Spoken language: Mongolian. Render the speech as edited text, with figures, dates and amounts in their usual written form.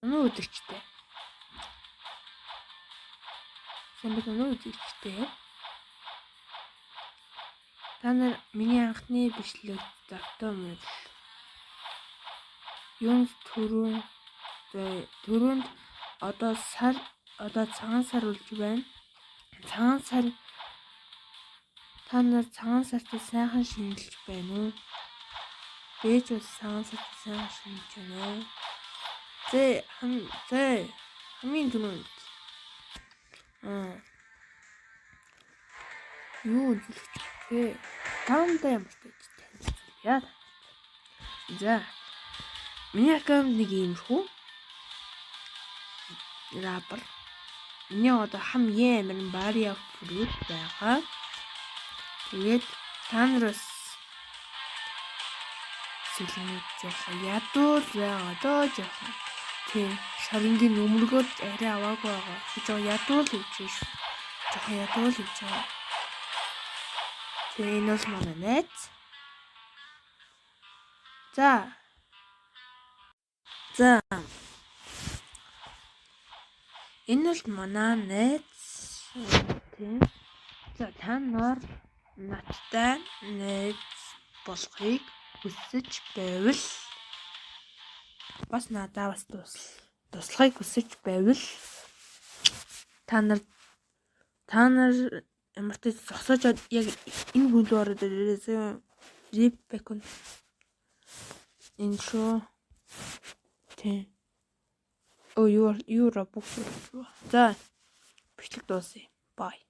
Өнөө өдөрчтэй. Сэмбэг өнөө өдөрчтэй. Та нар миний анхны бичлэг завтай мөн. Юунд түрүүнд одоо цагаан сар үлж байна. Цагаан сар та нар цагаан сартай сайхан шинжилж байна уу? Бэж бас цагаан сартай сайхан шинжилж байна. Хамгийн түрүүнд юу үзүүлж бэ? Таандаа ямар ч байж танилцуулъя. За. Миний аккаунт нэг юм шүү. Рапер. Миний одоо хам ямар бариа фрут байгаа. Тэгээд та нараас сэлмэд жоохон ядуул байгаа доо жоохон. Тий, шарингийн өмөргөд арай аваагүй байгаа. Жоохон ядуул хийж шүү. Жоохон ядуул хийж байгаа. Тэгээ энэ бол манай найз. За. Энэ бол манай найз. Тийм. За та нар надтай найз болохыг хүсэж байвал бас надаа бас туслахыг хүсэж байвал та нар ямар ч зогсоож яг энэ бүлд ороод ирээсээ репекон энэ шоу тий. Юу рабук. За бичлэг дуусъя. Bye.